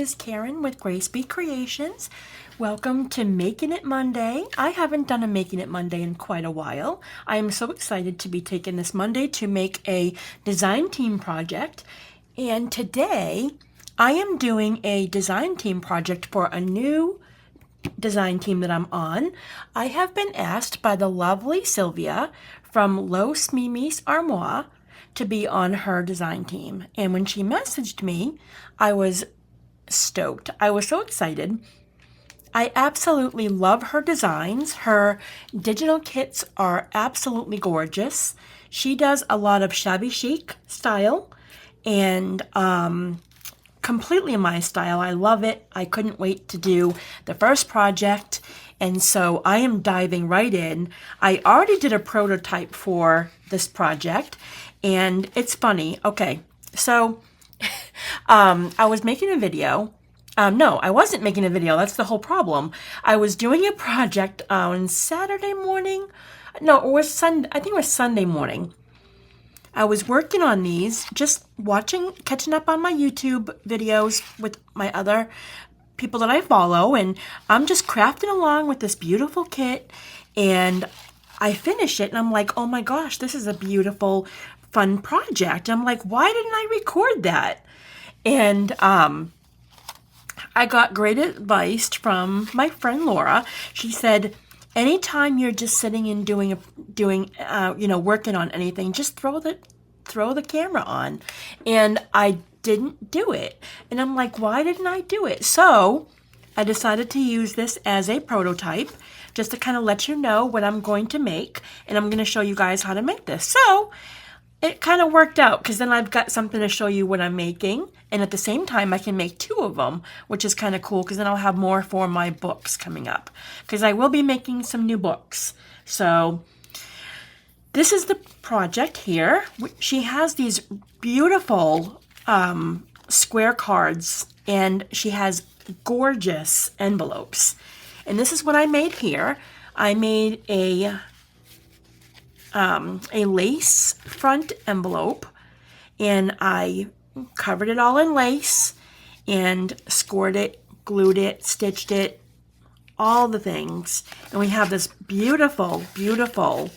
is Karen with Grace Be Creations. Welcome to Making It Monday. I haven't done a Making It Monday in quite a while. I am so excited to be taking this Monday to make a design team project. And today I am doing a design team project for a new design team that I'm on. I have been asked by the lovely Sylvia from Los Mimis Armoire to be on her design team. And when she messaged me, I was stoked. I was so excited. I absolutely love her designs. Her digital kits are absolutely gorgeous. She does a lot of shabby chic style and completely my style. I love it. I couldn't wait to do the first project. And so I am diving right in. I already did a prototype for this project. And it's funny. Okay, so I was making a video. No, I wasn't making a video. That's the whole problem. I was doing a project on Saturday morning. No, it was Sunday. I think it was Sunday morning. I was working on these, just catching up on my YouTube videos with my other people that I follow. And I'm just crafting along with this beautiful kit. And I finish it and I'm like, oh my gosh, this is a beautiful fun project. I'm like, why didn't I record that? And I got great advice from my friend Laura. She said, anytime you're just sitting and working on anything, just throw the camera on. And I didn't do it. And I'm like, why didn't I do it? So I decided to use this as a prototype just to kind of let you know what I'm going to make. And I'm going to show you guys how to make this. So it kind of worked out because then I've got something to show you what I'm making. And at the same time, I can make two of them, which is kind of cool because then I'll have more for my books coming up. Because I will be making some new books. So this is the project here. She has these beautiful square cards and she has gorgeous envelopes. And this is what I made here. I made a lace front envelope and I covered it all in lace and scored it, glued it, stitched it, all the things. And we have this beautiful, beautiful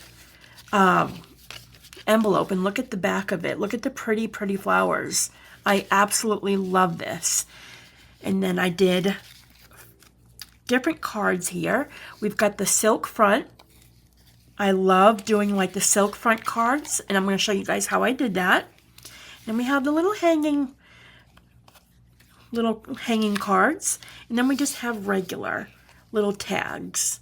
envelope. And look at the back of it. Look at the pretty, pretty flowers. I absolutely love this. And then I did different cards here. We've got the silk front. I love doing like the silk front cards, and I'm going to show you guys how I did that. And we have the little hanging cards, and then we just have regular little tags.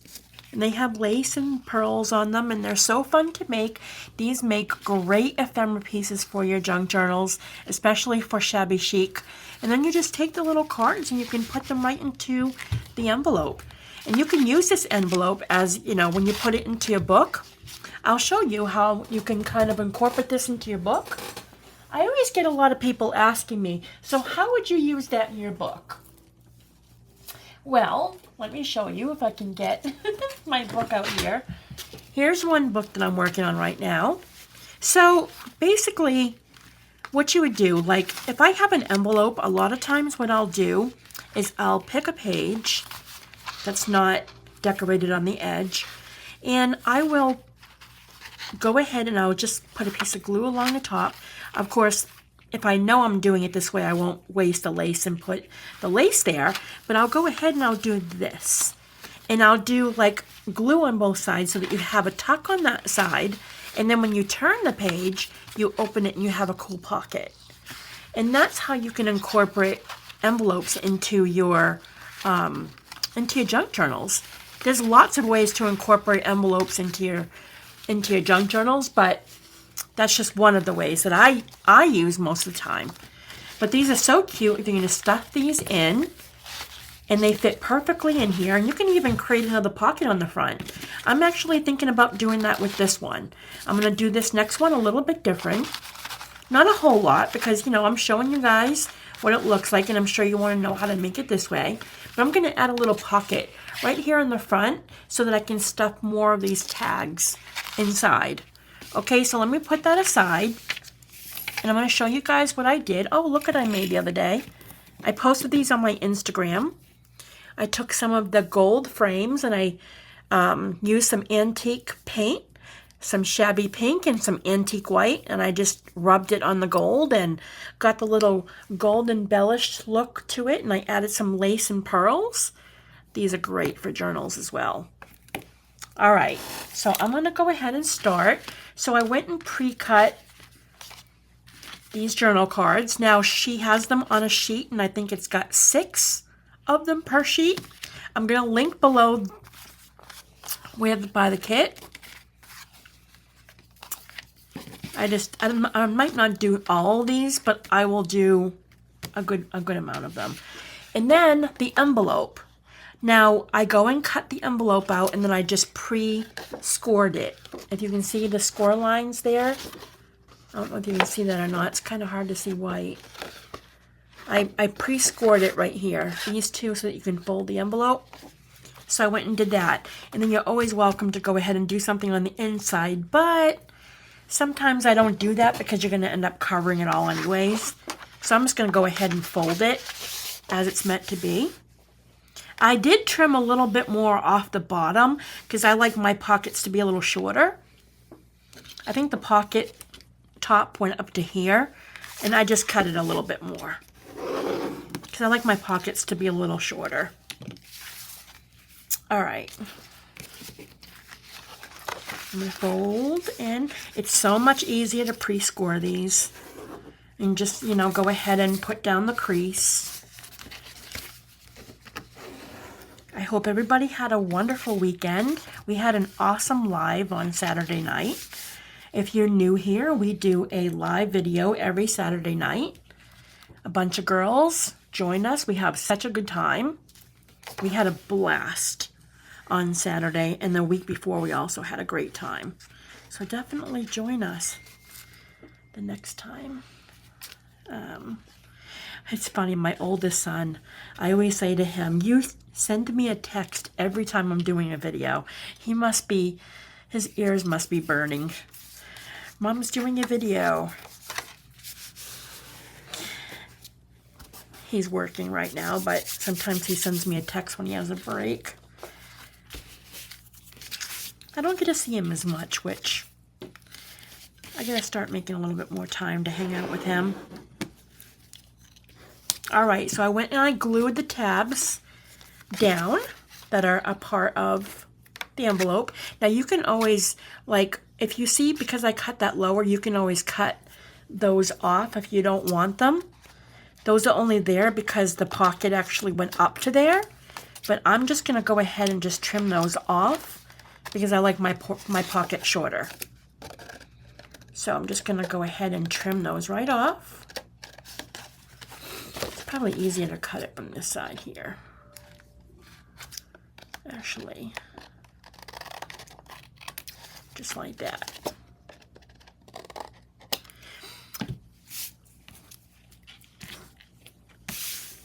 And they have lace and pearls on them, and they're so fun to make. These make great ephemera pieces for your junk journals, especially for shabby chic. And then you just take the little cards and you can put them right into the envelope. And you can use this envelope as, when you put it into your book. I'll show you how you can kind of incorporate this into your book. I always get a lot of people asking me, so how would you use that in your book? Well, let me show you if I can get my book out here. Here's one book that I'm working on right now. So basically, what you would do, like if I have an envelope, a lot of times what I'll do is I'll pick a page that's not decorated on the edge, and I will go ahead and I'll just put a piece of glue along the top. Of course, if I know I'm doing it this way, I won't waste the lace and put the lace there, but I'll go ahead and I'll do this. And I'll do like glue on both sides so that you have a tuck on that side, and then when you turn the page, you open it and you have a cool pocket. And that's how you can incorporate envelopes into your junk journals. There's lots of ways to incorporate envelopes into your junk journals, but that's just one of the ways that I use most of the time. But these are so cute. You're going to stuff these in, and they fit perfectly in here. And you can even create another pocket on the front. I'm actually thinking about doing that with this one. I'm going to do this next one a little bit different. Not a whole lot because, I'm showing you guys what it looks like, and I'm sure you want to know how to make it this way. But I'm going to add a little pocket right here in the front so that I can stuff more of these tags inside. Okay, so let me put that aside, and I'm going to show you guys what I did. Oh, look what I made the other day. I posted these on my Instagram. I took some of the gold frames and I used some antique paint, some shabby pink and some antique white, and I just rubbed it on the gold and got the little gold embellished look to it, and I added some lace and pearls. These are great for journals as well. All right, so I'm going to go ahead and start. So I went and pre-cut these journal cards. Now she has them on a sheet, and I think it's got 6 of them per sheet. I'm going to link below where to buy the kit. I might not do all these, but I will do a good amount of them. And then the envelope. Now I go and cut the envelope out, and then I just pre-scored it. If you can see the score lines there, I don't know if you can see that or not. It's kind of hard to see white. I pre-scored it right here, these two, so that you can fold the envelope. So I went and did that. And then you're always welcome to go ahead and do something on the inside, but sometimes I don't do that because you're going to end up covering it all anyways. So I'm just going to go ahead and fold it as it's meant to be. I did trim a little bit more off the bottom because I like my pockets to be a little shorter. I think the pocket top went up to here, and I just cut it a little bit more because I like my pockets to be a little shorter. All right. I'm going to fold in. It's so much easier to pre-score these. And just, you know, go ahead and put down the crease. I hope everybody had a wonderful weekend. We had an awesome live on Saturday night. If you're new here, we do a live video every Saturday night. A bunch of girls join us. We have such a good time. We had a blast on Saturday, and the week before we also had a great time. So definitely join us the next time. It's funny, my oldest son, I always say to him, you send me a text every time I'm doing a video. His ears must be burning. Mom's doing a video. He's working right now, but sometimes he sends me a text when he has a break. I don't get to see him as much, which I gotta start making a little bit more time to hang out with him. All right, so I went and I glued the tabs down that are a part of the envelope. Now you can always, like, if you see, because I cut that lower, you can always cut those off if you don't want them. Those are only there because the pocket actually went up to there. But I'm just gonna go ahead and just trim those off because I like my pocket shorter. So I'm just gonna go ahead and trim those right off. It's probably easier to cut it from this side here. Actually, just like that.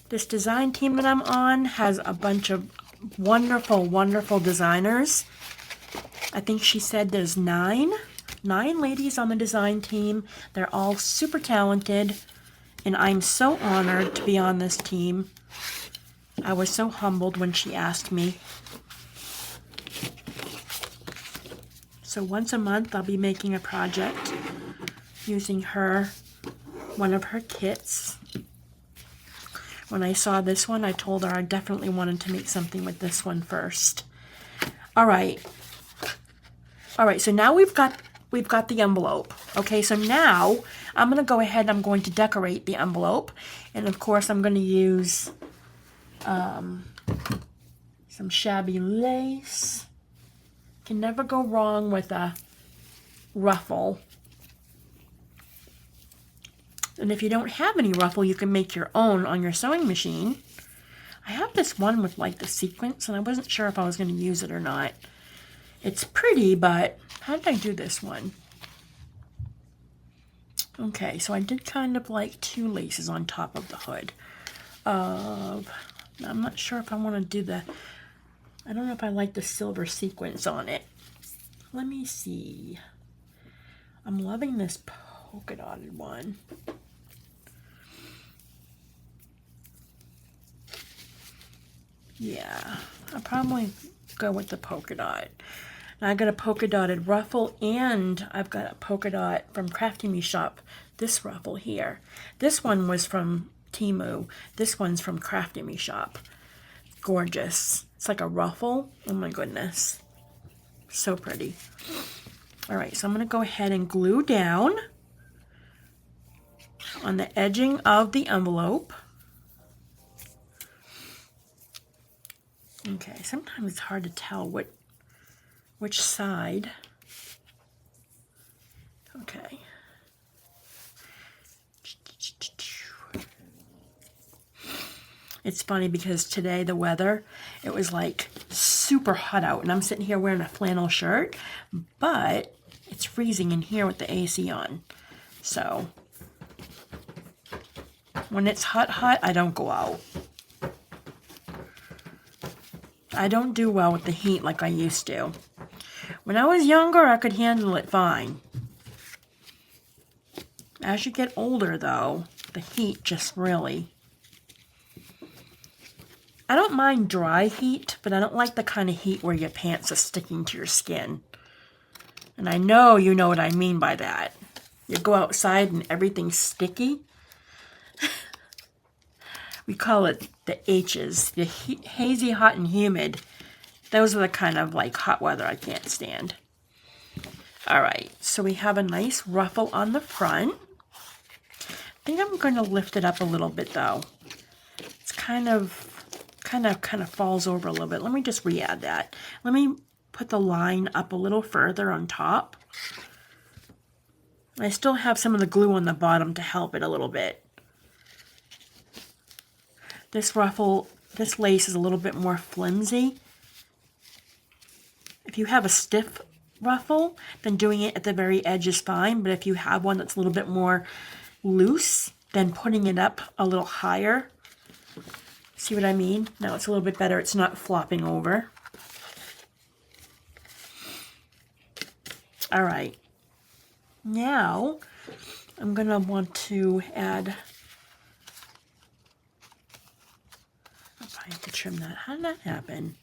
This design team that I'm on has a bunch of wonderful, wonderful designers. I think she said there's 9 ladies on the design team. They're all super talented, and I'm so honored to be on this team. I was so humbled when she asked me. So once a month, I'll be making a project using one of her kits. When I saw this one, I told her I definitely wanted to make something with this one first. All right, so now we've got the envelope. Okay, so now I'm gonna go ahead and I'm going to decorate the envelope. And of course, I'm gonna use some shabby lace. Can never go wrong with a ruffle. And if you don't have any ruffle, you can make your own on your sewing machine. I have this one with like the sequins, and I wasn't sure if I was going to use it or not. It's pretty, but how did I do this one? Okay, so I did kind of like 2 laces on top of the hood. I'm not sure if I want to do I don't know if I like the silver sequins on it. Let me see. I'm loving this polka dotted one. Yeah, I'll probably go with the polka dot. And I got a polka dotted ruffle, and I've got a polka dot from Crafty Me Shop. This ruffle here. This one was from Temu. This one's from Crafty Me Shop. Gorgeous. It's like a ruffle. Oh my goodness. So pretty. Alright, so I'm going to go ahead and glue down on the edging of the envelope. Okay, sometimes it's hard to tell which side. Okay. It's funny because today the weather, it was like super hot out, and I'm sitting here wearing a flannel shirt, but it's freezing in here with the AC on. So when it's hot, I don't go out. I don't do well with the heat like I used to. When I was younger, I could handle it fine. As you get older, though, the heat just really... I don't mind dry heat, but I don't like the kind of heat where your pants are sticking to your skin. And I know you know what I mean by that. You go outside and everything's sticky. We call it the H's, the hazy, hot, and humid. Those are the kind of like hot weather I can't stand. All right, so we have a nice ruffle on the front. I think I'm going to lift it up a little bit though. It's kind of falls over a little bit. Let me just re-add that. Let me put the line up a little further on top. I still have some of the glue on the bottom to help it a little bit. This ruffle, this lace is a little bit more flimsy. If you have a stiff ruffle, then doing it at the very edge is fine. But if you have one that's a little bit more loose, then putting it up a little higher. See what I mean? Now it's a little bit better. It's not flopping over. All right. Now I'm going to want to add... I have to trim that. How did that happen?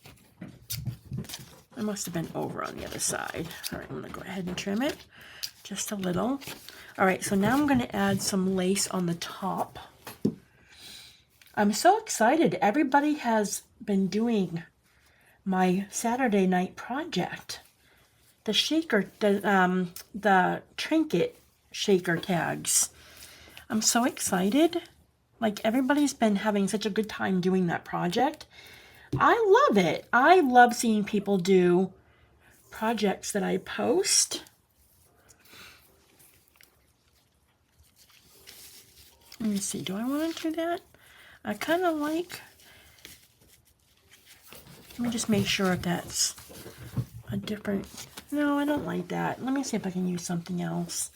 I must have been over on the other side. All right, I'm going to go ahead and trim it just a little. All right, so now I'm going to add some lace on the top. I'm so excited. Everybody has been doing my Saturday night project. The shaker, the trinket shaker tags. I'm so excited. Like, everybody's been having such a good time doing that project. I love it. I love seeing people do projects that I post. Let me see. Do I want to do that? I kind of like... Let me just make sure that's a different... No, I don't like that. Let me see if I can use something else.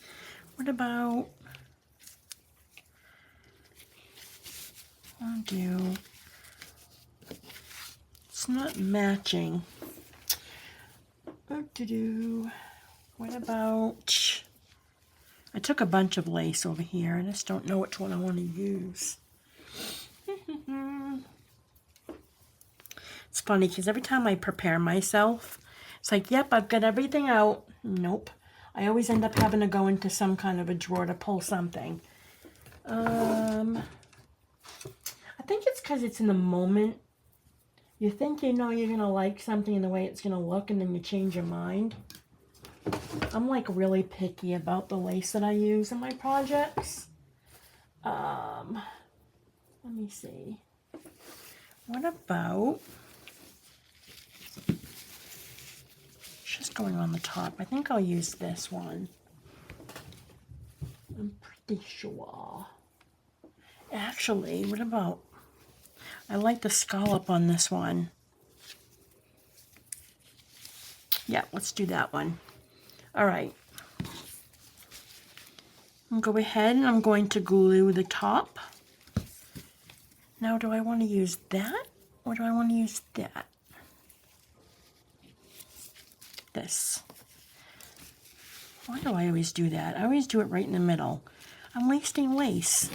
What about... I'll do... It's not matching. What about... I took a bunch of lace over here. I just don't know which one I want to use. It's funny because every time I prepare myself, it's like, yep, I've got everything out. Nope. I always end up having to go into some kind of a drawer to pull something. I think it's because it's in the moment. You think you know you're going to like something and the way it's going to look, and then you change your mind. I'm like really picky about the lace that I use in my projects. Let me see. What about... It's just going on the top. I think I'll use this one. I'm pretty sure. Actually, what about... I like the scallop on this one. Yeah, let's do that one. All right. I'll go ahead and I'm going to glue the top. Now, do I want to use that or do I want to use that? This. Why do I always do that? I always do it right in the middle. I'm wasting lace.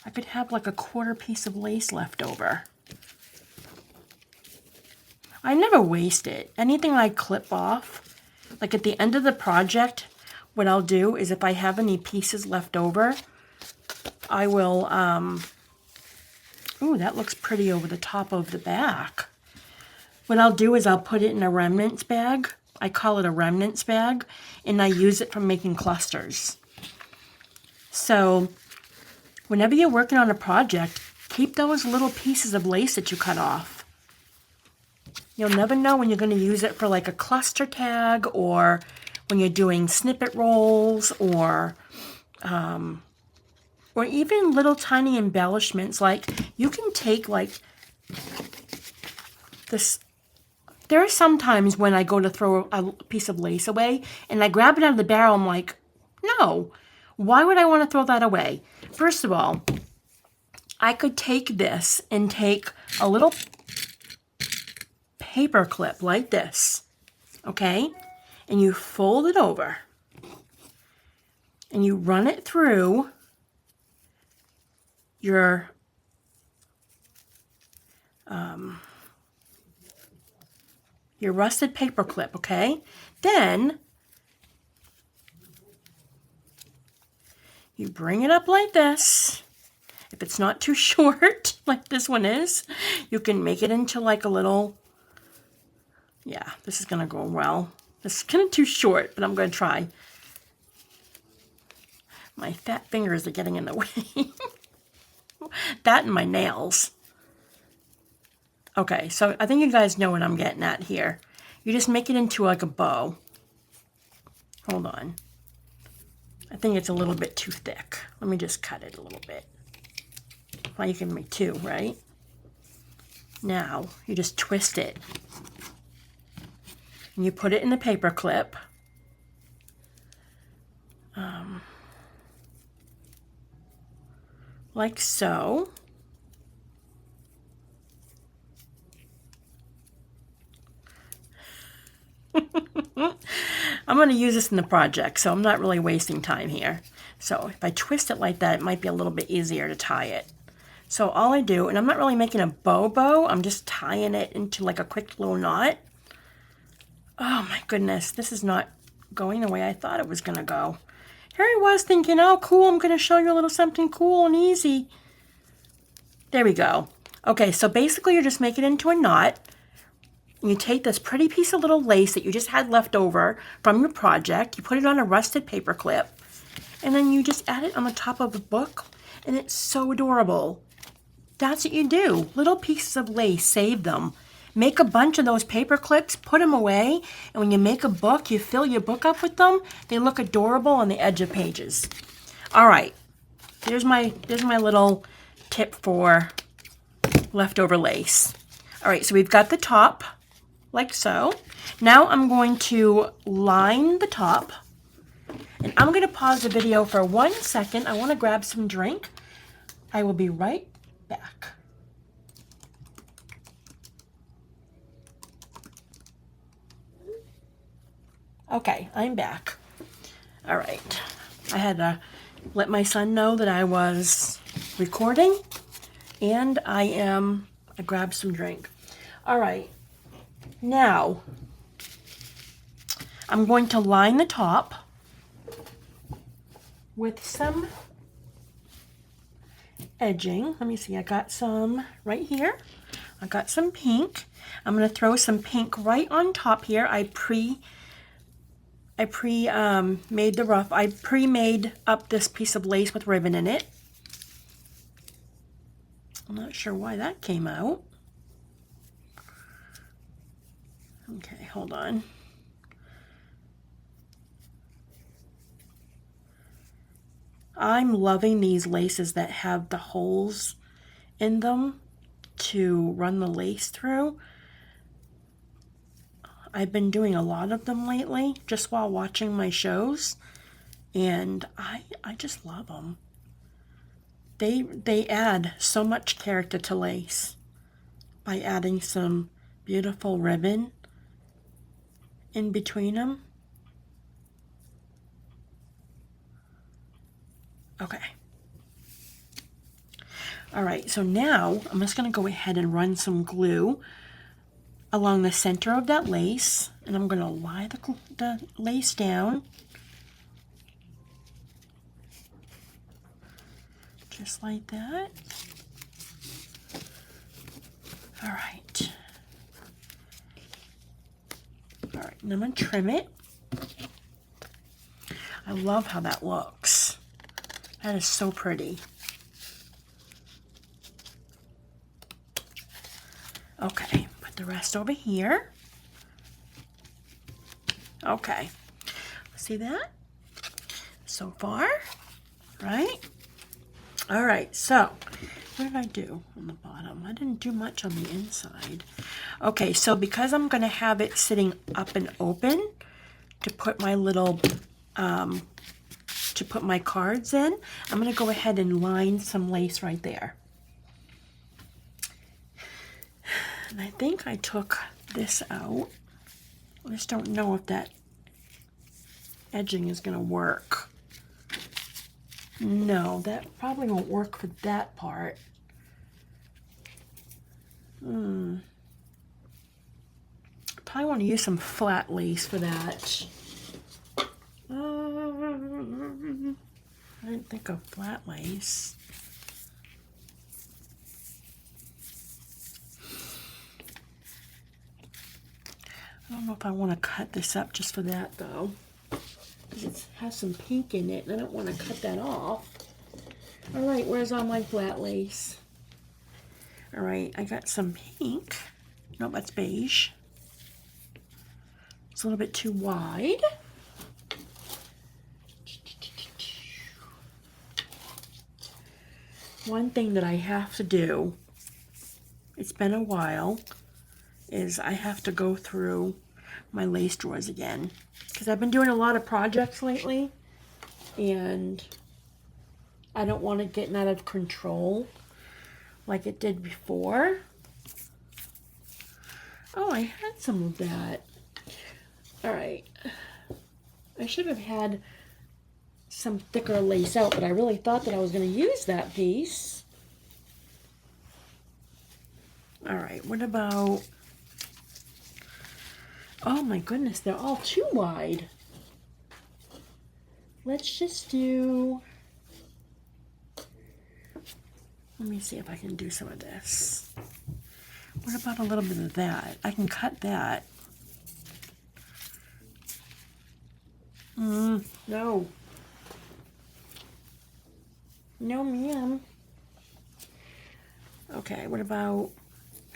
I could have like a quarter piece of lace left over. I never waste it. Anything I clip off, like at the end of the project, what I'll do is if I have any pieces left over, I will, ooh, that looks pretty over the top of the back. What I'll do is I'll put it in a remnants bag. I call it a remnants bag, and I use it for making clusters. So whenever you're working on a project, keep those little pieces of lace that you cut off. You'll never know when you're going to use it for like a cluster tag, or when you're doing snippet rolls, or even little tiny embellishments. Like you can take like this. There are some times when I go to throw a piece of lace away and I grab it out of the barrel. I'm like, no, why would I want to throw that away? First of all, I could take this and take a little paper clip like this, okay? And you fold it over and you run it through your rusted paper clip, okay? Then you bring it up like this. If it's not too short, like this one is, you can make it into like a little, yeah, this is gonna go well. This is kind of too short, but I'm gonna try. My fat fingers are getting in the way. That and my nails. Okay, so I think you guys know what I'm getting at here. You just make it into like a bow. Hold on. I think it's a little bit too thick. Let me just cut it a little bit. Well, you can make two, right? Now, you just twist it. And you put it in the paper clip. Like so. I'm going to use this in the project, so I'm not really wasting time here. So if I twist it like that, it might be a little bit easier to tie it. So all I do, and I'm not really making a bow, I'm just tying it into like a quick little knot. Oh my goodness, this is not going the way I thought it was going to go. Here I was thinking, oh cool, I'm going to show you a little something cool and easy. There we go. Okay, so basically you're just making it into a knot. You take this pretty piece of little lace that you just had left over from your project, you put it on a rusted paper clip, and then you just add it on the top of a book, and it's so adorable. That's what you do. Little pieces of lace, save them. Make a bunch of those paper clips, put them away, and when you make a book, you fill your book up with them. They look adorable on the edge of pages. All right, there's my little tip for leftover lace. All right, so we've got the top, like so. Now I'm going to line the top, and I'm going to pause the video for 1 second. I want to grab some drink. I will be right back. Okay, I'm back. All right, I had to let my son know that I was recording, and I grabbed some drink. All right, now I'm going to line the top with some edging. Let me see, I got some right here. I got some pink. I'm going to throw some pink right on top here. I pre-made the ruff. I pre-made up this piece of lace with ribbon in it. I'm not sure why that came out. Okay, hold on. I'm loving these laces that have the holes in them to run the lace through. I've been doing a lot of them lately just while watching my shows, and I just love them. They add so much character to lace by adding some beautiful ribbon in between them. Okay. All right, so now I'm just going to go ahead and run some glue along the center of that lace, and I'm going to lie the lace down. Just like that. All right. All right, and I'm going to trim it. I love how that looks. That is so pretty. Okay, put the rest over here. Okay, see that? So far, right? All right, so what did I do on the bottom? I didn't do much on the inside. Okay, so because I'm going to have it sitting up and open to put my little, to put my cards in, I'm going to go ahead and line some lace right there. And I think I took this out. I just don't know if that edging is going to work. No, that probably won't work for that part. Probably want to use some flat lace for that. I didn't think of flat lace. I don't know if I want to cut this up just for that though, because it has some pink in it and I don't want to cut that off. All right, where's all my flat lace? All right, I got some pink. No, that's beige. It's a little bit too wide. One thing that I have to do, it's been a while, is I have to go through my lace drawers again, because I've been doing a lot of projects lately and I don't want it getting out of control like it did before. Oh, I had some of that. All right, I should have had some thicker lace out, but I really thought that I was going to use that piece. All right, what about, oh my goodness, they're all too wide. Let's just do, let me see if I can do some of this. What about a little bit of that? I can cut that. No. No, ma'am. Okay, what about,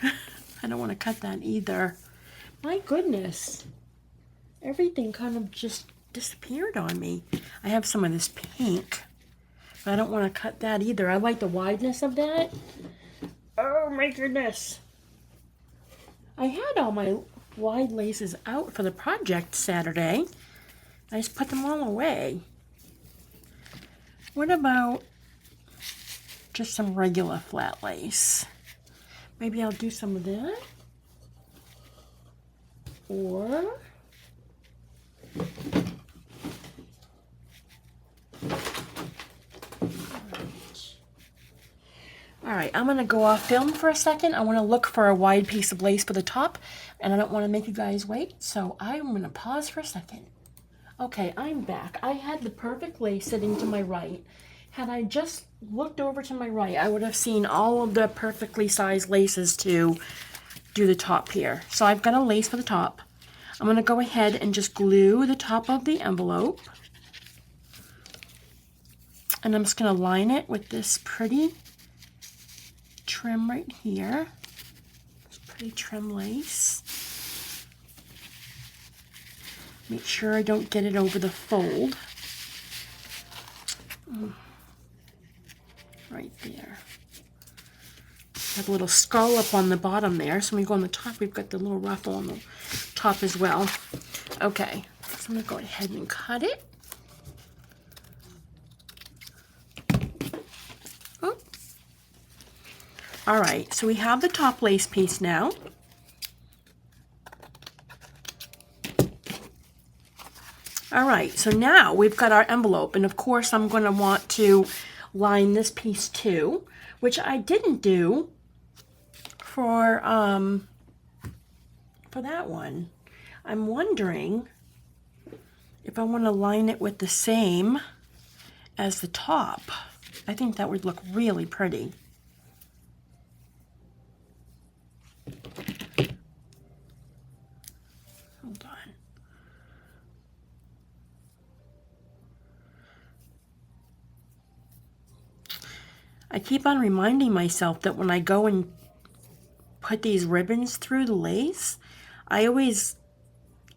I don't want to cut that either. My goodness. Everything kind of just disappeared on me. I have some of this pink, but I don't want to cut that either. I like the wideness of that. Oh my goodness. I had all my wide laces out for the project Saturday. I just put them all away. What about just some regular flat lace? Maybe I'll do some of that. Or all right, I'm going to go off film for a second. I want to look for a wide piece of lace for the top, and I don't want to make you guys wait, so I'm going to pause for a second. Okay, I'm back. I had the perfect lace sitting to my right. Had I just looked over to my right, I would have seen all of the perfectly sized laces to do the top here. So I've got a lace for the top. I'm going to go ahead and just glue the top of the envelope. And I'm just going to line it with this pretty trim right here. This pretty trim lace. Make sure I don't get it over the fold. Right there. Have a little skull up on the bottom there. So when we go on the top, we've got the little ruffle on the top as well. Okay, so I'm going to go ahead and cut it. Oh. All right, so we have the top lace piece now. All right, so now we've got our envelope, and of course I'm going to want to line this piece too, which I didn't do for for that one. I'm wondering if I want to line it with the same as the top. I think that would look really pretty. Hold on. I keep on reminding myself that when I go and put these ribbons through the lace, I always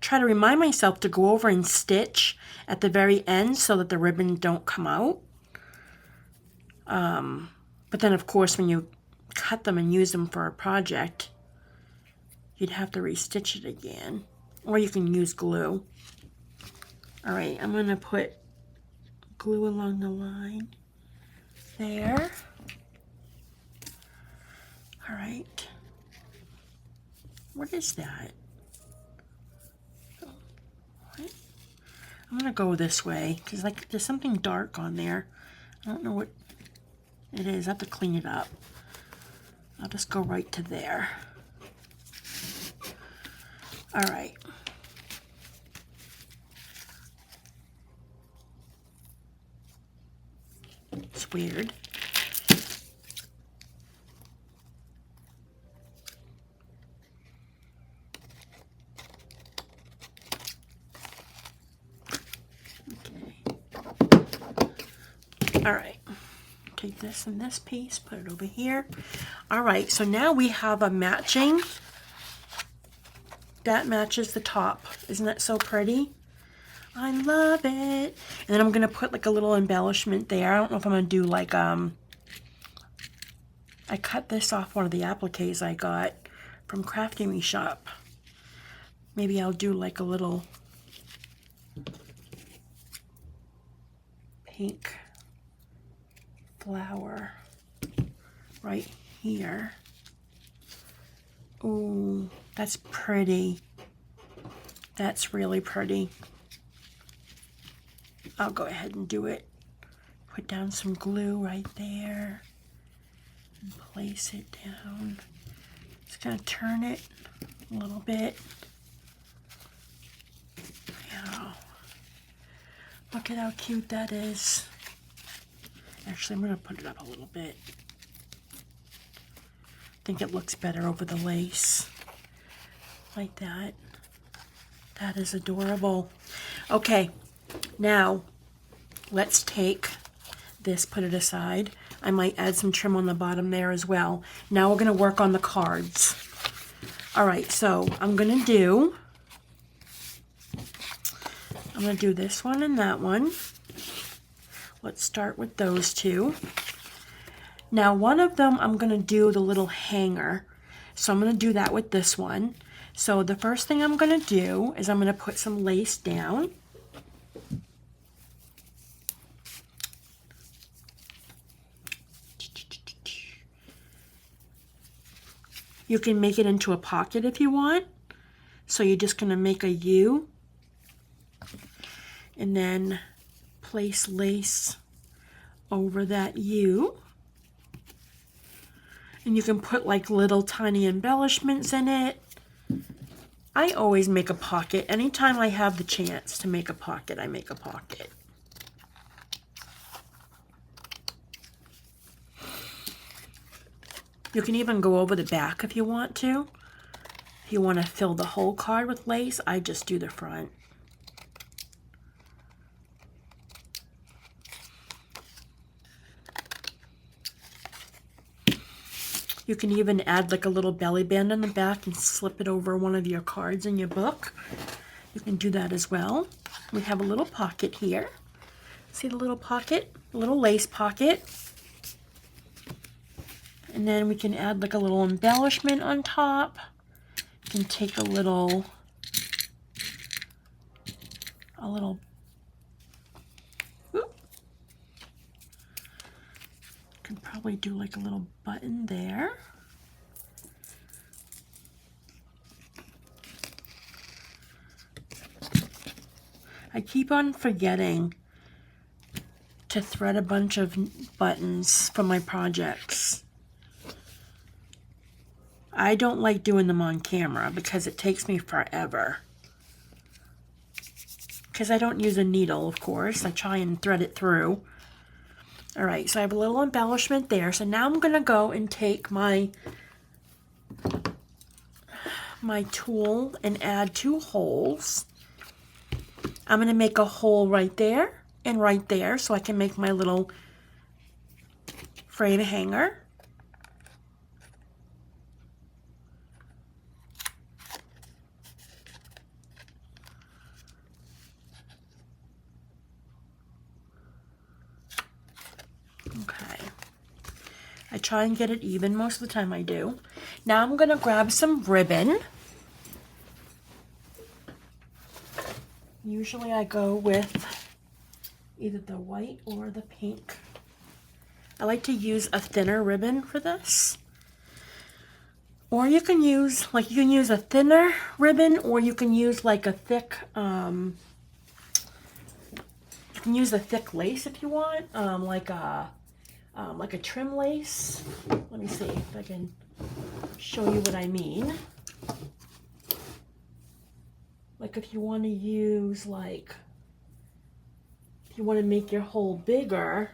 try to remind myself to go over and stitch at the very end so that the ribbons don't come out. But then of course when you cut them and use them for a project, you'd have to restitch it again. Or you can use glue. Alright, I'm going to put glue along the line there. Alright. What is that? What? I'm going to go this way because like there's something dark on there. I don't know what it is. I have to clean it up. I'll just go right to there. Alright. It's weird. All right, take this and this piece, put it over here. All right, so now we have a matching, that matches the top. Isn't that so pretty? I love it. And then I'm gonna put like a little embellishment there. I don't know if I'm gonna do like, I cut this off one of the appliques I got from Crafty Me Shop. Maybe I'll do like a little pink flower right here. Ooh, that's pretty. That's really pretty. I'll go ahead and do it. Put down some glue right there and place it down. Just gonna turn it a little bit. Yeah. Look at how cute that is. Actually, I'm going to put it up a little bit. I think it looks better over the lace. Like that. That is adorable. Okay, now let's take this, put it aside. I might add some trim on the bottom there as well. Now we're going to work on the cards. Alright, so I'm going to do this one and that one. Let's start with those two. Now one of them I'm going to do the little hanger. So I'm going to do that with this one. So the first thing I'm going to do is I'm going to put some lace down. You can make it into a pocket if you want. So you're just going to make a U and then place lace over that U. And you can put like little tiny embellishments in it. I always make a pocket. Anytime I have the chance to make a pocket, I make a pocket. You can even go over the back if you want to. If you want to fill the whole card with lace, I just do the front. You can even add like a little belly band on the back and slip it over one of your cards in your book. You can do that as well. We have a little pocket here. See the little pocket? A little lace pocket. And then we can add like a little embellishment on top. You can take a little can probably do like a little button there. I keep on forgetting to thread a bunch of buttons for my projects. I don't like doing them on camera because it takes me forever. Because I don't use a needle, of course. I try and thread it through. Alright, so I have a little embellishment there. So now I'm going to go and take my tool and add 2 holes. I'm going to make a hole right there and right there so I can make my little frame hanger. Okay. I try and get it even. Most of the time I do. Now I'm going to grab some ribbon. Usually I go with either the white or the pink. I like to use a thinner ribbon for this. Or you can use, like, you can use a thinner ribbon, or you can use like a thick, you can use a thick lace if you want, like a trim lace. Let me see if I can show you what I mean. Like if you want to use, like, if you want to make your hole bigger,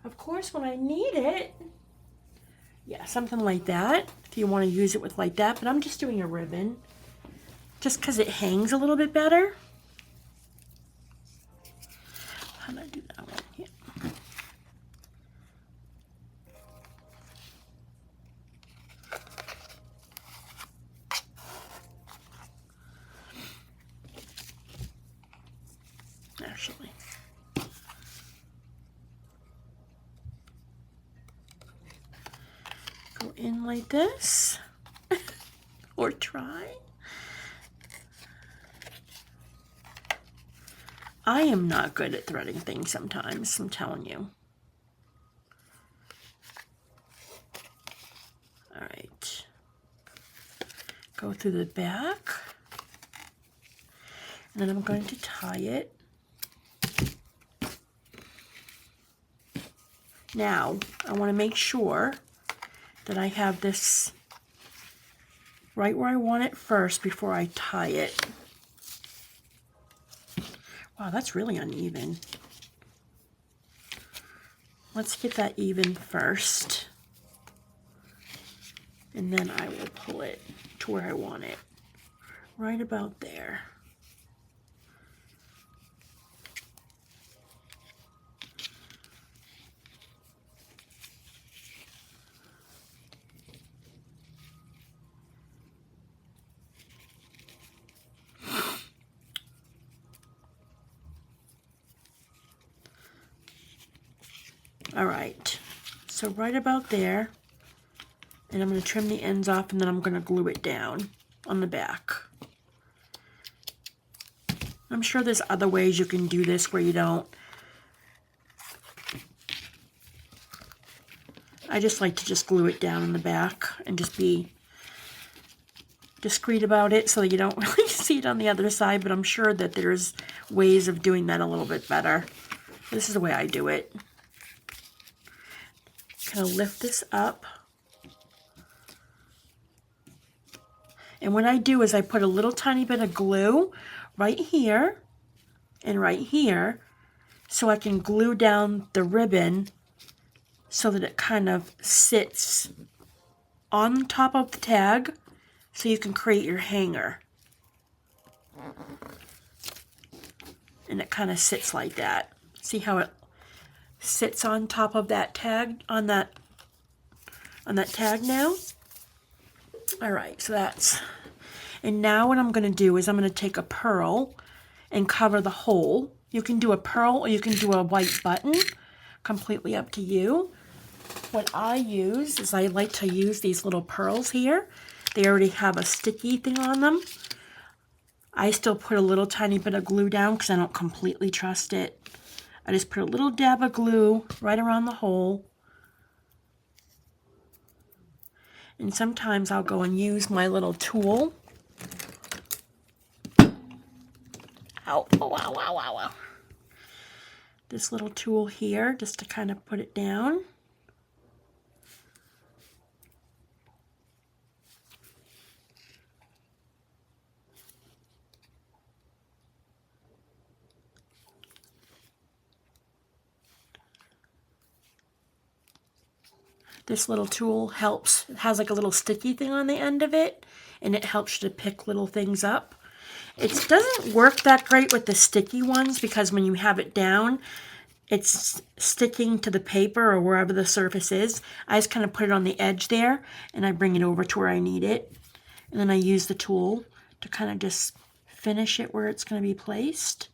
of course when I need it, yeah, something like that, if you want to use it with like that, but I'm just doing a ribbon, just because it hangs a little bit better. How do I do that one? Yeah. Actually, go in like this, or try. I am not good at threading things sometimes, I'm telling you. All right, go through the back, and then I'm going to tie it. Now, I want to make sure that I have this right where I want it first before I tie it. Wow, that's really uneven. Let's get that even first. And then I will pull it to where I want it. Right about there. All right, so right about there, and I'm going to trim the ends off, and then I'm going to glue it down on the back. I'm sure there's other ways you can do this where you don't. I just like to just glue it down on the back and just be discreet about it so that you don't really see it on the other side, but I'm sure that there's ways of doing that a little bit better. This is the way I do it. Kind of lift this up, and what I do is I put a little tiny bit of glue right here and right here so I can glue down the ribbon so that it kind of sits on top of the tag so you can create your hanger, and it kind of sits like that. See how it sits on top of that tag, on that tag now? All right, so that's, and now what I'm going to do is I'm going to take a pearl and cover the hole. You can do a pearl or you can do a white button, completely up to you. What I use is I like to use these little pearls here. They already have a sticky thing on them. I still put a little tiny bit of glue down because I don't completely trust it. I just put a little dab of glue right around the hole. And sometimes I'll go and use my little tool. Ow, oh, ow, ow, ow, ow. This little tool here just to kind of put it down. This little tool helps. It has like a little sticky thing on the end of it, and it helps you to pick little things up. It doesn't work that great with the sticky ones because when you have it down, it's sticking to the paper or wherever the surface is. I just kind of put it on the edge there, and I bring it over to where I need it. And then I use the tool to kind of just finish it where it's going to be placed.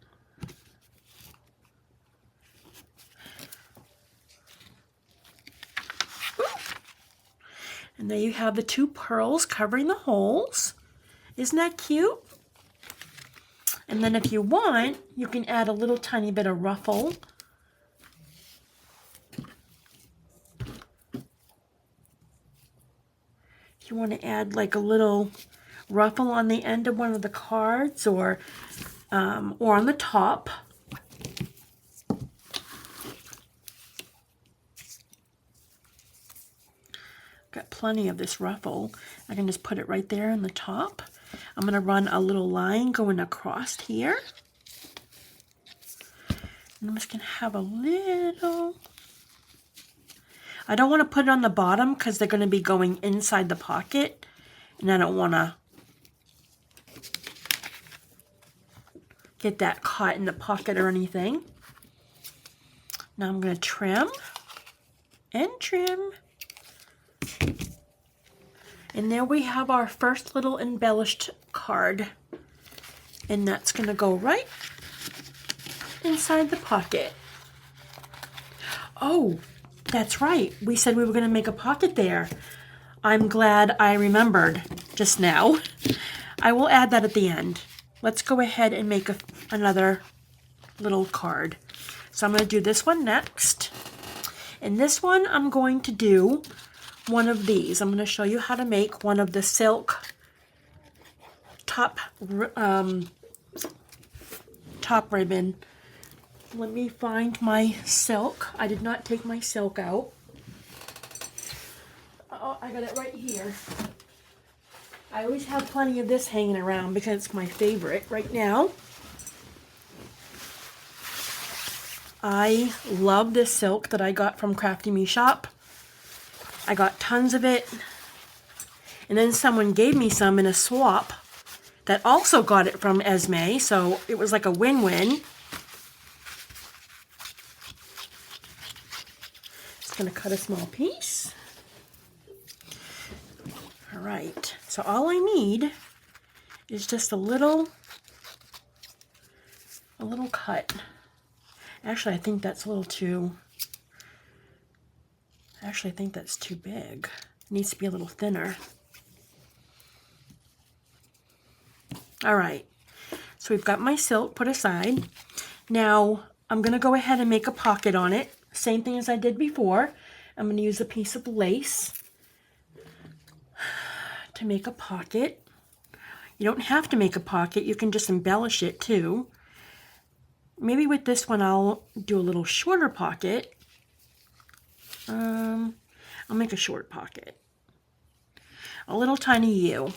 And there you have the 2 pearls covering the holes. Isn't that cute? And then if you want, you can add a little tiny bit of ruffle. If you want to add like a little ruffle on the end of one of the cards or on the top. Got plenty of this ruffle. I can just put it right there on the top. I'm going to run a little line going across here. And I'm just going to have a little... I don't want to put it on the bottom because they're going to be going inside the pocket. And I don't want to get that caught in the pocket or anything. Now I'm going to trim and trim. And there we have our first little embellished card. And that's going to go right inside the pocket. Oh, that's right. We said we were going to make a pocket there. I'm glad I remembered just now. I will add that at the end. Let's go ahead and make another little card. So I'm going to do this one next. And this one I'm going to do one of these. I'm going to show you how to make one of the silk top ribbon. Let me find my silk. I did not take my silk out. Oh, I got it right here. I always have plenty of this hanging around because it's my favorite right now. I love this silk that I got from Crafty Me Shop. I got tons of it. And then someone gave me some in a swap that also got it from Esme. So it was like a win-win. Just going to cut a small piece. All right. So all I need is just a little cut. Actually, I think that's a little too... Actually, I think that's too big. It needs to be a little thinner. All right, so we've got my silk put aside. Now, I'm going to go ahead and make a pocket on it. Same thing as I did before. I'm going to use a piece of lace to make a pocket. You don't have to make a pocket. You can just embellish it too. Maybe with this one, I'll do a little shorter pocket. I'll make a short pocket. A little tiny U.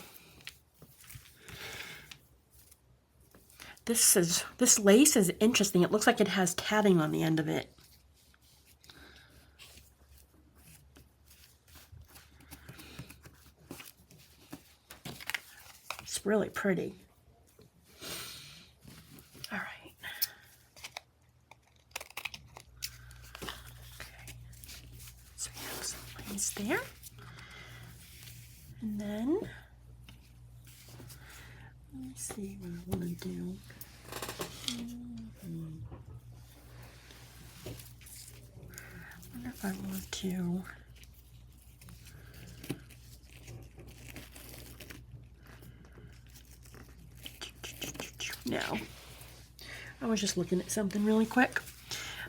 This lace is interesting. It looks like it has tatting on the end of it. It's really pretty. All right. There, and then let me see what I want to do. I wonder if I want to now. I was just looking at something really quick.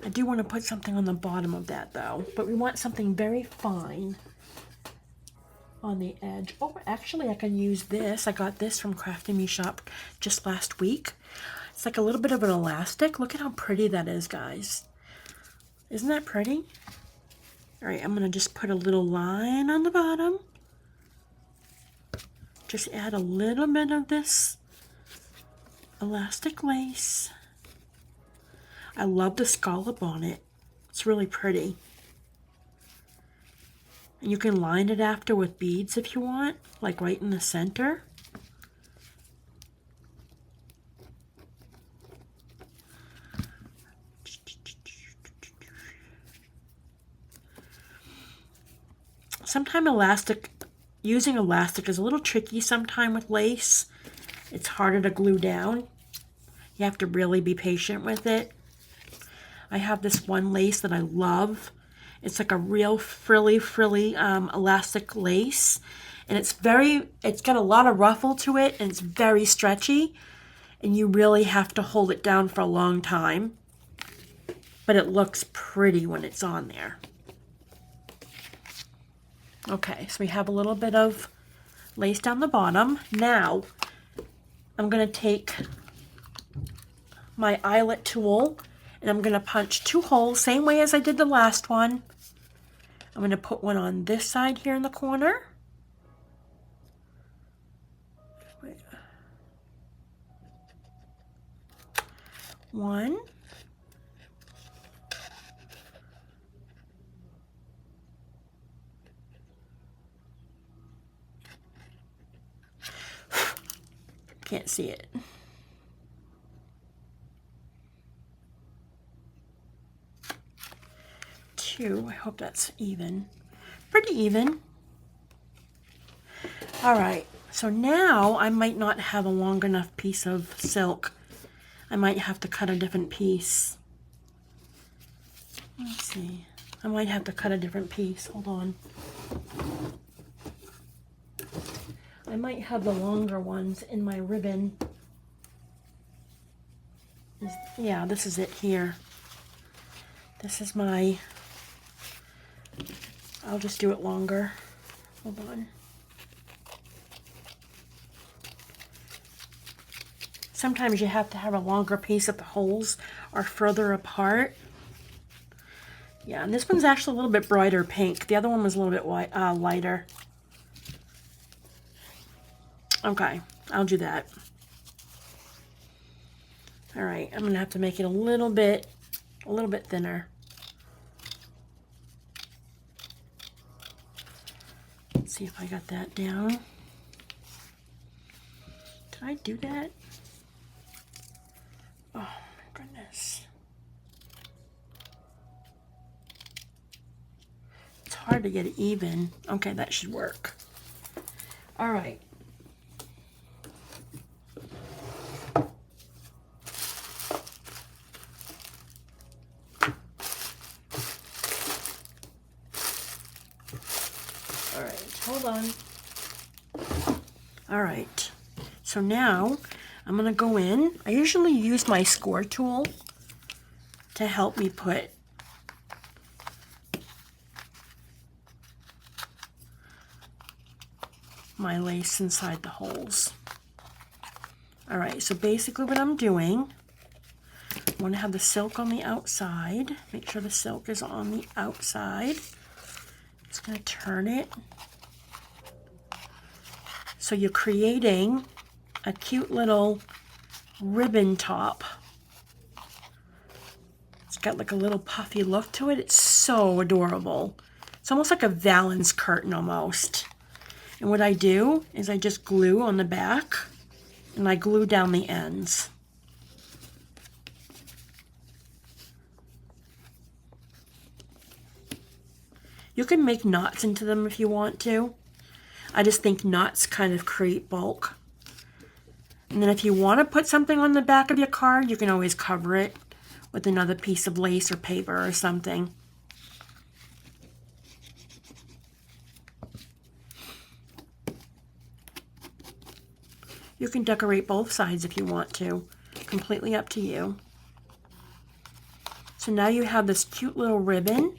I do want to put something on the bottom of that though, but we want something very fine on the edge. Oh, actually I can use this. I got this from Crafty Me Shop just last week. It's like a little bit of an elastic. Look at how pretty that is, guys. Isn't that pretty? All right, I'm going to just put a little line on the bottom. Just add a little bit of this elastic lace. I love the scallop on it. It's really pretty. And you can line it after with beads if you want, like right in the center. Sometimes using elastic is a little tricky sometimes with lace. It's harder to glue down. You have to really be patient with it. I have this one lace that I love. It's like a real frilly elastic lace. And it's got a lot of ruffle to it, and it's very stretchy. And you really have to hold it down for a long time. But it looks pretty when it's on there. Okay, so we have a little bit of lace down the bottom. Now, I'm going to take my eyelet tool and I'm going to punch 2 holes, same way as I did the last one. I'm going to put one on this side here in the corner. One. Can't see it. Two. I hope that's even. Pretty even. All right. So now I might not have a long enough piece of silk. I might have to cut a different piece. Let's see. I might have to cut a different piece. Hold on. I might have the longer ones in my ribbon. Yeah, this is it here. This is my... I'll just do it longer. Hold on. Sometimes you have to have a longer piece if the holes are further apart. Yeah, and this one's actually a little bit brighter pink. The other one was a little bit lighter. Okay, I'll do that. All right, I'm gonna have to make it a little bit thinner. Let's see if I got that down. Did I do that? Oh my goodness. It's hard to get it even. Okay, that should work. All right. Hold on. All right, so now I'm gonna go in. I usually use my score tool to help me put my lace inside the holes. All right, so basically what I'm doing, I want to have the silk on the outside. Make sure the silk is on the outside. Just gonna turn it. So you're creating a cute little ribbon top. It's got like a little puffy look to it. It's so adorable. It's almost like a Valance curtain almost. And what I do is I just glue on the back and I glue down the ends. You can make knots into them if you want to. I just think knots kind of create bulk. And then if you want to put something on the back of your card, you can always cover it with another piece of lace or paper or something. You can decorate both sides if you want to. Completely up to you. So now you have this cute little ribbon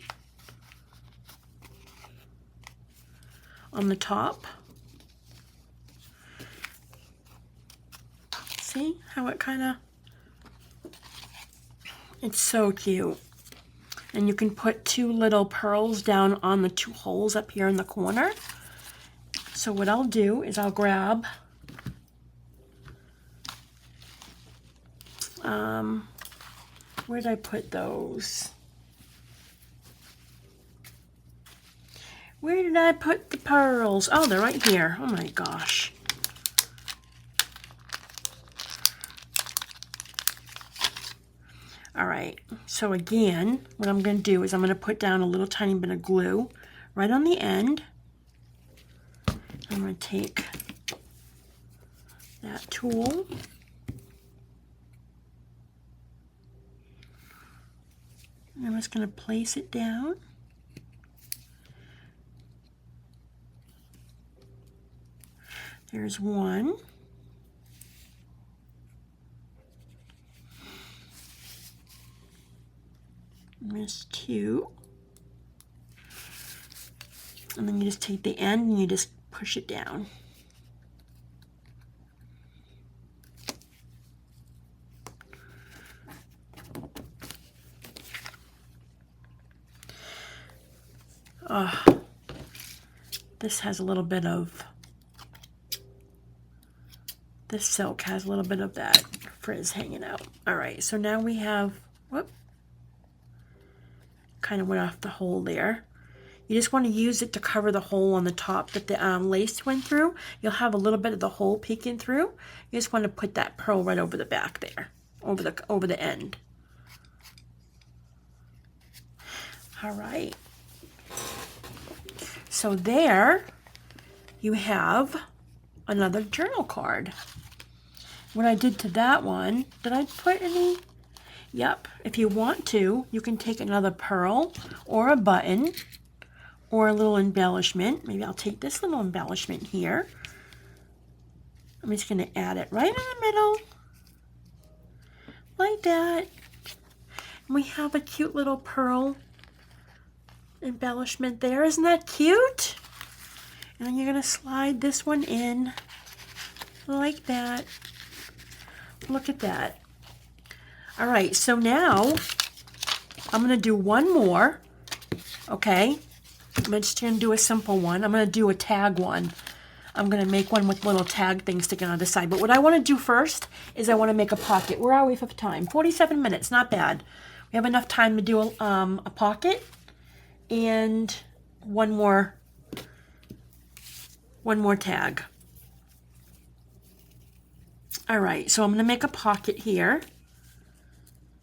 on the top. See how it kind of, it's so cute. And you can put 2 little pearls down on the 2 holes up here in the corner. So what I'll do is I'll grab where did I put those? Where did I put the pearls? Oh, they're right here. Oh my gosh. All right, so again, what I'm going to do is I'm going to put down a little tiny bit of glue right on the end. I'm going to take that tool. And I'm just going to place it down. There's one. There's two. And then you just take the end and you just push it down. This has a little bit of, this silk has a little bit of that frizz hanging out. All right, so now we have, whoop, kind of went off the hole there. You just want to use it to cover the hole on the top that the lace went through. You'll have a little bit of the hole peeking through. You just want to put that pearl right over the back there, over the end. All right. So there you have another journal card. What I did to that one, did I put any? Yep. If you want to, you can take another pearl or a button or a little embellishment. Maybe I'll take this little embellishment here. I'm just going to add it right in the middle, like that. And we have a cute little pearl embellishment there. Isn't that cute? And then you're going to slide this one in like that. Look at that. All right, so now I'm going to do one more, okay? I'm just going to do a simple one. I'm going to do a tag one. I'm going to make one with little tag things sticking on the side. But what I want to do first is I want to make a pocket. Where are we for time? 47 minutes, not bad. We have enough time to do a pocket and one more tag. All right, so I'm going to make a pocket here.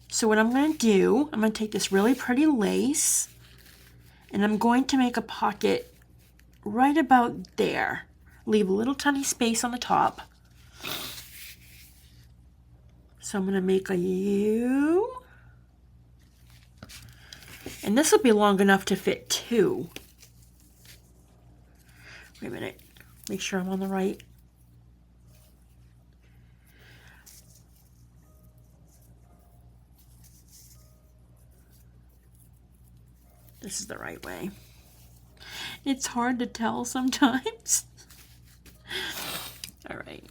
So what I'm going to do, I'm going to take this really pretty lace and I'm going to make a pocket right about there. Leave a little tiny space on the top. So I'm going to make a U. And this will be long enough to fit two. Wait a minute. Make sure I'm on the right. This is the right way. It's hard to tell sometimes. All right.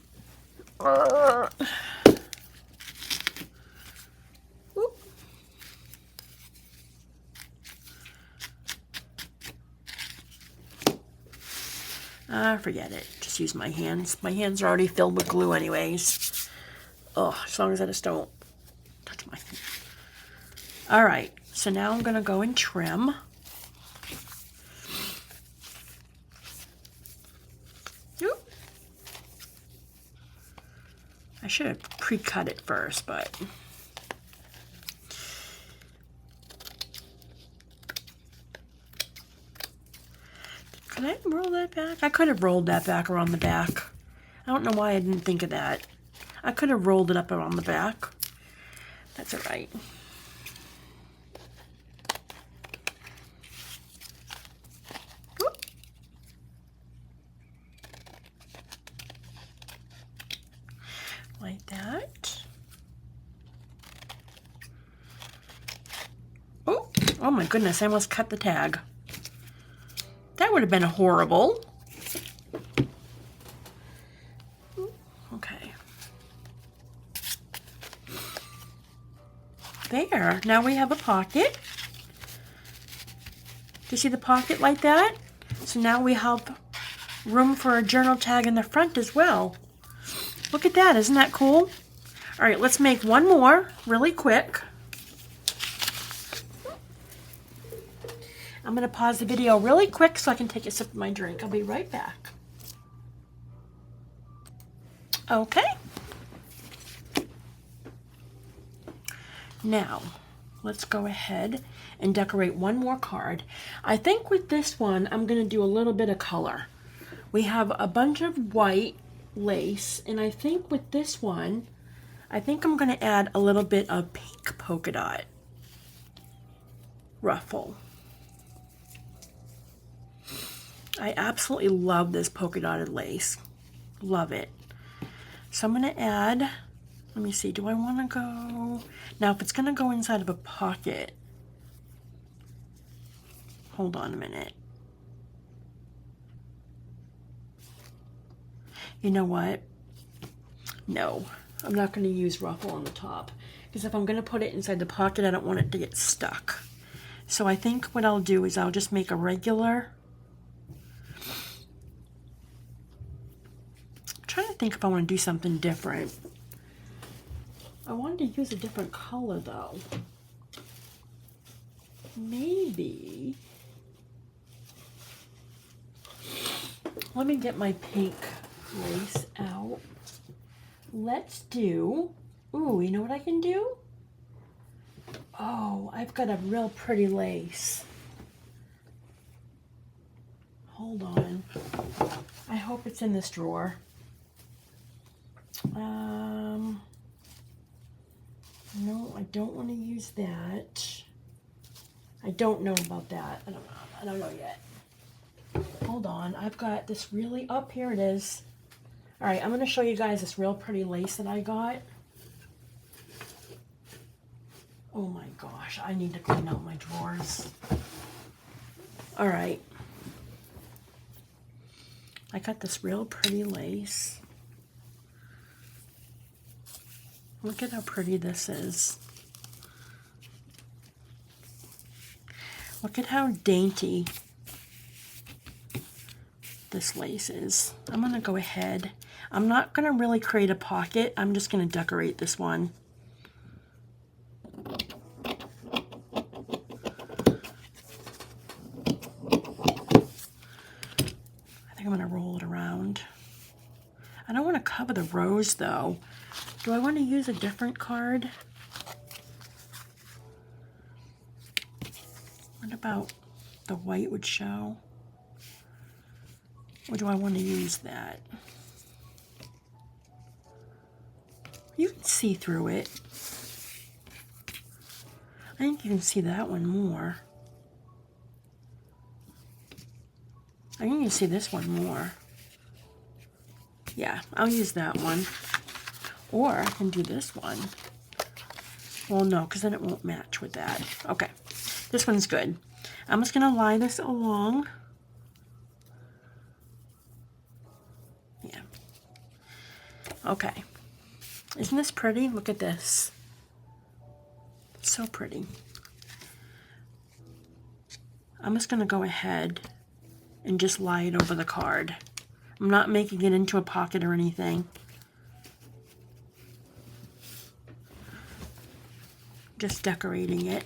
Forget it. Just use my hands. My hands are already filled with glue anyways. Oh, as long as I just don't touch my hand. All right. So now I'm going to go and trim. Oop. I should have pre-cut it first, but can I roll that back? I could have rolled that back around the back. I don't know why I didn't think of that. I could have rolled it up around the back. That's all right. Like that. Oh my goodness, I almost cut the tag. That would have been horrible. Okay. There, now we have a pocket. Do you see the pocket like that? So now we have room for a journal tag in the front as well. Look at that, isn't that cool? All right, let's make one more really quick. I'm I'm going to pause the video really quick so I can take a sip of my drink. I'll be right back. Okay. Now, let's go ahead and decorate one more card. I think with this one, I'm going to do a little bit of color. We have a bunch of white lace, and I think with this one, I think I'm going to add a little bit of pink polka dot ruffle. I absolutely love this polka dotted lace. Love it. So I'm going to add, let me see, do I want to go, now if it's going to go inside of a pocket, hold on a minute. You know what? No, I'm not going to use ruffle on the top, because if I'm going to put it inside the pocket, I don't want it to get stuck. So I think what I'll do is I'll just make a regular, I'm trying to think if I want to do something different. I wanted to use a different color though. Maybe, let me get my pink lace out. Let's do, ooh, you know what I can do? Oh, I've got a real pretty lace. Hold on. I hope it's in this drawer. No, I don't want to use that. I don't know about that. I don't know yet. Hold on. I've got this really, up here it is. All right, I'm going to show you guys this real pretty lace that I got. Oh my gosh, I need to clean out my drawers. All right. I got this real pretty lace. Look at how pretty this is. Look at how dainty this lace is. I'm going to go ahead. I'm not going to really create a pocket. I'm just going to decorate this one. I think I'm going to roll it around. I don't want to cover the rose though. Do I want to use a different card? What about the white would show? Or do I want to use that? You can see through it. I think you can see that one more. I think you can see this one more. Yeah, I'll use that one. Or I can do this one. Well, no, because then it won't match with that. Okay, this one's good. I'm just going to lie this along. Yeah. Okay. Isn't this pretty? Look at this. It's so pretty. I'm just going to go ahead and just lie it over the card. I'm not making it into a pocket or anything. Just decorating it.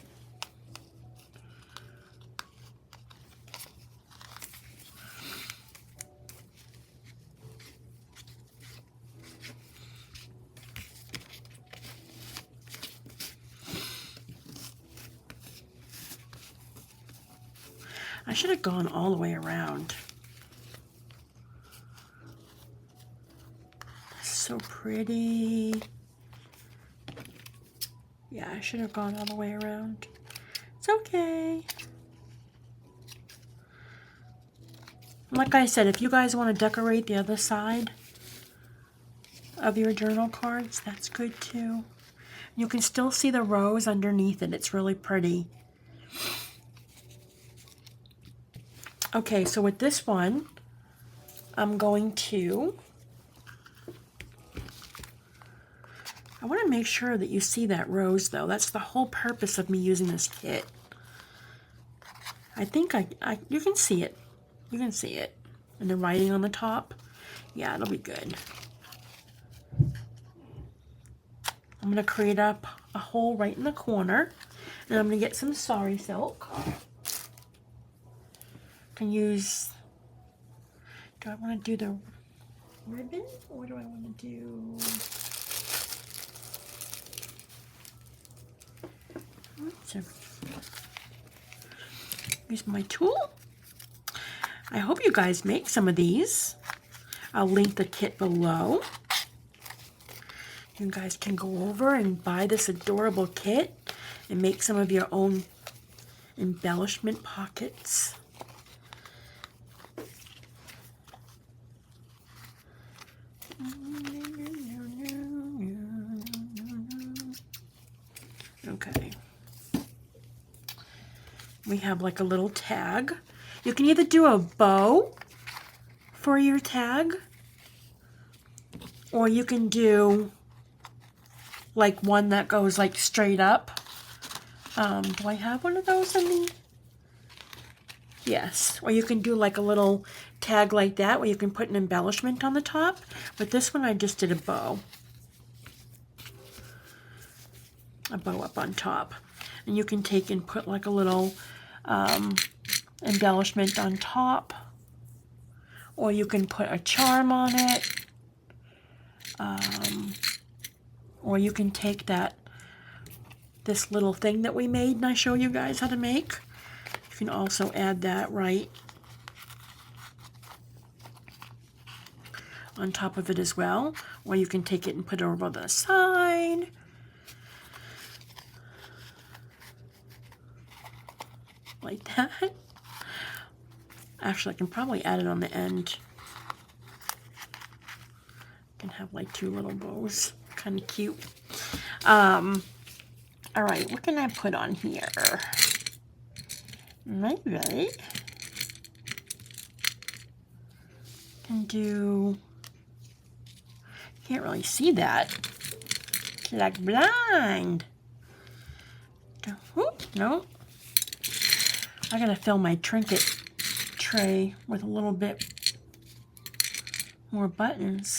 I should have gone all the way around. So pretty. Yeah, I should have gone all the way around. It's okay. Like I said, if you guys want to decorate the other side of your journal cards, that's good too. You can still see the rose underneath it. It's really pretty. Okay, so with this one, I'm going to, I want to make sure that you see that rose though. That's the whole purpose of me using this kit. I think you can see it. You can see it. And the writing on the top. Yeah, it'll be good. I'm going to create up a hole right in the corner. And I'm going to get some sari silk. can use, do I want to do the ribbon or do I want to do, use my tool. I hope you guys make some of these. I'll link the kit below. You guys can go over and buy this adorable kit and make some of your own embellishment pockets. Okay. We have like a little tag. You can either do a bow for your tag, or you can do like one that goes like straight up. Do I have one of those in the? Yes. Or you can do like a little tag like that where you can put an embellishment on the top. But this one I just did a bow. A bow up on top. And you can take and put like a little embellishment on top. Or you can put a charm on it. Or you can take this little thing that we made and I show you guys how to make. You can also add that right on top of it as well. Or you can take it and put it over the side. Like that. Actually, I can probably add it on the end. I can have like two little bows. Kind of cute. All right, what can I put on here? Maybe can do, can't really see that. It's like blind. No. I gotta fill my trinket tray with a little bit more buttons.